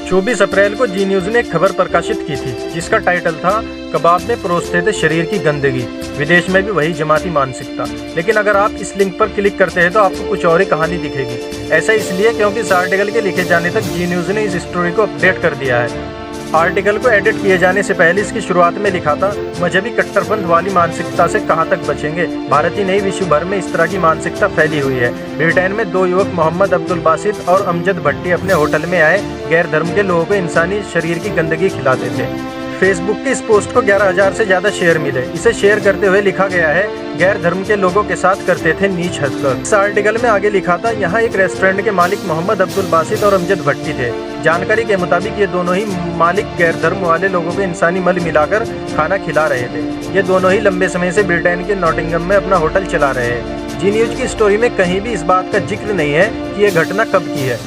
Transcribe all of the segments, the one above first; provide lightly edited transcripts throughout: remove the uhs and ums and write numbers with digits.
24 अप्रैल को जी न्यूज ने एक खबर प्रकाशित की थी जिसका टाइटल था कबाब में परोसते थे शरीर की गंदगी, विदेश में भी वही जमाती मानसिकता। लेकिन अगर आप इस लिंक पर क्लिक करते हैं तो आपको कुछ और ही कहानी दिखेगी। ऐसा इसलिए क्योंकि इस आर्टिकल के लिखे जाने तक जी न्यूज ने इस स्टोरी को अपडेट कर दिया है। आर्टिकल को एडिट किए जाने से पहले इसकी शुरुआत में लिखा था, मजहबी कट्टरपंथ वाली मानसिकता से कहां तक बचेंगे। भारत ही नहीं, विश्व भर में इस तरह की मानसिकता फैली हुई है। ब्रिटेन में 2 युवक मोहम्मद अब्दुल बासित और अमजद भट्टी अपने होटल में आए गैर धर्म के लोगों को इंसानी शरीर की गंदगी खिलाते थे। फेसबुक के इस पोस्ट को 11,000 से ज्यादा शेयर मिले। इसे शेयर करते हुए लिखा गया है, गैर धर्म के लोगों के साथ करते थे नीच हरकत। इस आर्टिकल में आगे लिखा था, यहाँ एक रेस्टोरेंट के मालिक मोहम्मद अब्दुल बासित और अमजद भट्टी थे। जानकारी के मुताबिक ये दोनों ही मालिक गैर धर्म वाले लोगों को इंसानी मल मिलाकर खाना खिला रहे थे। ये दोनों ही लंबे समय से ब्रिटेन के नॉटिंघम में अपना होटल चला रहे हैं। जी न्यूज की स्टोरी में कहीं भी इस बात का जिक्र नहीं है कि यह घटना कब की है।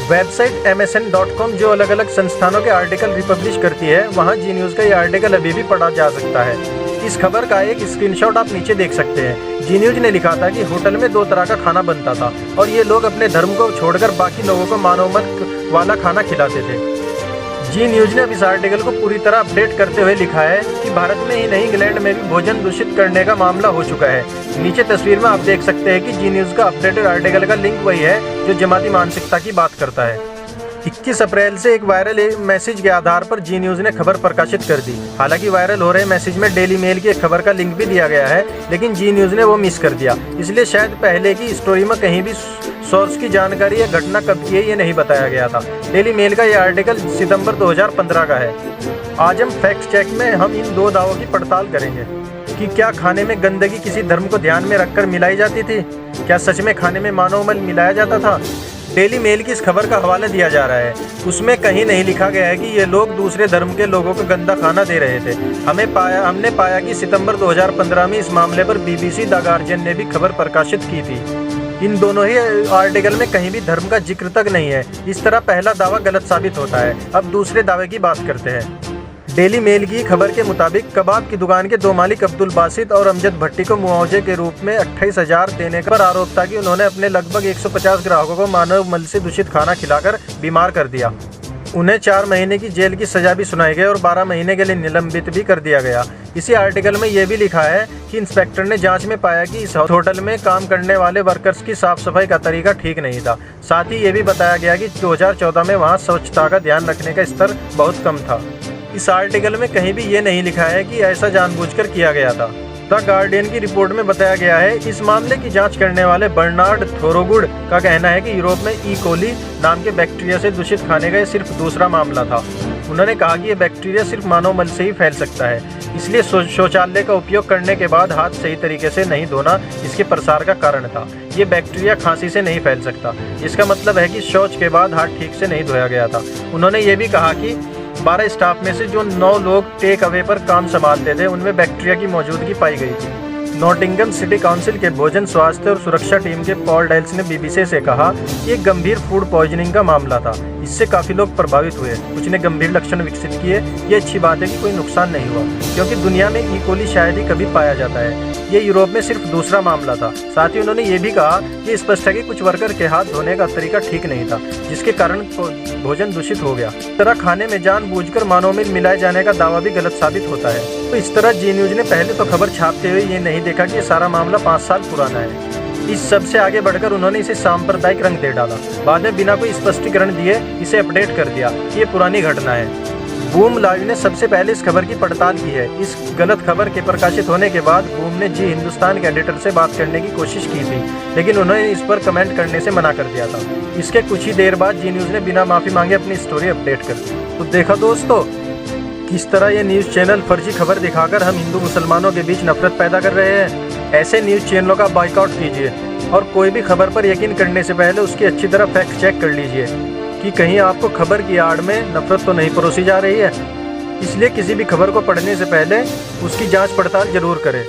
वेबसाइट MSN.com जो अलग अलग संस्थानों के आर्टिकल रिपब्लिश करती है, वहां जी न्यूज का ये आर्टिकल अभी भी पढ़ा जा सकता है। इस खबर का एक स्क्रीनशॉट आप नीचे देख सकते हैं। जी न्यूज ने लिखा था कि होटल में 2 तरह का खाना बनता था और ये लोग अपने धर्म को छोड़कर बाकी लोगों को मानवमत वाला खाना खिलाते थे। जी न्यूज ने अब इस आर्टिकल को पूरी तरह अपडेट करते हुए लिखा है कि भारत में ही नहीं, इंग्लैंड में भी भोजन दूषित करने का मामला हो चुका है। नीचे तस्वीर में आप देख सकते हैं कि जी न्यूज का अपडेटेड आर्टिकल का लिंक वही है जो जमाती मानसिकता की बात करता है। 21 अप्रैल से एक वायरल मैसेज के आधार पर जी न्यूज ने खबर प्रकाशित कर दी। हालांकि वायरल हो रहे मैसेज में डेली मेल की एक खबर का लिंक भी दिया गया है, लेकिन जी न्यूज ने वो मिस कर दिया। इसलिए शायद पहले की स्टोरी में कहीं भी सोर्स की जानकारी या घटना कब की है ये नहीं बताया गया था। डेली मेल का यह आर्टिकल सितंबर 2015 का है। आज हम फैक्ट चेक में हम इन 2 दावों की पड़ताल करेंगे कि क्या खाने में गंदगी किसी धर्म को ध्यान में रखकर मिलाई जाती थी, क्या सच में खाने में मानवमल मिलाया जाता था। डेली मेल की इस खबर का हवाला दिया जा रहा है, उसमें कहीं नहीं लिखा गया है कि ये लोग दूसरे धर्म के लोगों को गंदा खाना दे रहे थे। हमने पाया कि सितंबर 2015 में इस मामले पर BBC द गार्जियन ने भी खबर प्रकाशित की थी। इन दोनों ही आर्टिकल में कहीं भी धर्म का जिक्र तक नहीं है। इस तरह पहला दावा गलत साबित होता है। अब दूसरे दावे की बात करते हैं। डेली मेल की खबर के मुताबिक कबाब की दुकान के 2 मालिक अब्दुल बासित और अमजद भट्टी को मुआवजे के रूप में 28,000 देने पर आरोप था कि उन्होंने अपने लगभग 150 ग्राहकों को मानव मल से दूषित खाना खिलाकर बीमार कर दिया। उन्हें 4 महीने की जेल की सजा भी सुनाई गई और 12 महीने के लिए निलंबित भी कर दिया गया। इसी आर्टिकल में यह भी लिखा है कि इंस्पेक्टर ने जांच में पाया कि इस होटल में काम करने वाले वर्कर्स की साफ सफाई का तरीका ठीक नहीं था। साथ ही ये भी बताया गया कि 2014 में वहां स्वच्छता का ध्यान रखने का स्तर बहुत कम था। इस आर्टिकल में कहीं भी ये नहीं लिखा है कि ऐसा जानबूझकर किया गया था। द गार्डियन की रिपोर्ट में बताया गया है, इस मामले की जांच करने वाले बर्नार्ड थोरोगुड का कहना है कि यूरोप में ई कोली नाम के बैक्टीरिया से दूषित खाने का सिर्फ दूसरा मामला था। उन्होंने कहा कि यह बैक्टीरिया सिर्फ मानव मल से ही फैल सकता है, इसलिए शौचालय का उपयोग करने के बाद हाथ सही तरीके से नहीं धोना इसके प्रसार का कारण था। ये बैक्टीरिया खांसी से नहीं फैल सकता, इसका मतलब है कि शौच के बाद हाथ ठीक से नहीं धोया गया था। उन्होंने ये भी कहा कि 12 स्टाफ में से जो 9 लोग टेक अवे पर काम संभालते थे उनमें बैक्टीरिया की मौजूदगी पाई गई थी। नॉटिंघम सिटी काउंसिल के भोजन स्वास्थ्य और सुरक्षा टीम के पॉल डाइल्स ने BBC से कहा कि एक गंभीर फूड पॉइजनिंग का मामला था। इससे काफी लोग प्रभावित हुए, कुछ ने गंभीर लक्षण विकसित किए। ये अच्छी बात है कि कोई नुकसान नहीं हुआ, क्योंकि दुनिया में ई कोली शायद ही कभी पाया जाता है। ये यूरोप में सिर्फ दूसरा मामला था। साथ ही उन्होंने ये भी कहा कि स्पष्ट है कि कुछ वर्कर के हाथ धोने का तरीका ठीक नहीं था, जिसके कारण भोजन दूषित हो गया। इस तरह खाने में जानबूझकर मानवमल मिलाए जाने का दावा भी गलत साबित होता है। तो इस तरह जी न्यूज ने पहले तो खबर छापते हुए ये नहीं देखा कि सारा मामला 5 साल पुराना है। इस सब से आगे बढ़कर उन्होंने इसे सांप्रदायिक रंग दे डाला। बाद में बिना कोई स्पष्टीकरण दिए इसे अपडेट कर दिया कि ये पुरानी घटना है। बूम लाइव ने सबसे पहले इस खबर की पड़ताल की है। इस गलत खबर के प्रकाशित होने के बाद बूम ने जी हिंदुस्तान के एडिटर से बात करने की कोशिश की थी, लेकिन उन्होंने इस पर कमेंट करने से मना कर दिया था। इसके कुछ ही देर बाद जी न्यूज ने बिना माफी मांगे अपनी स्टोरी अपडेट कर दी। तो देखा दोस्तों, किस तरह ये न्यूज चैनल फर्जी खबर दिखाकर हम हिंदू मुसलमानों के बीच नफरत पैदा कर रहे हैं। ऐसे न्यूज चैनलों का बॉयकॉट कीजिए और कोई भी खबर पर यकीन करने से पहले उसकी अच्छी तरह फैक्ट चेक कर लीजिए कि कहीं आपको खबर की आड़ में नफरत तो नहीं परोसी जा रही है। इसलिए किसी भी खबर को पढ़ने से पहले उसकी जांच पड़ताल जरूर करें।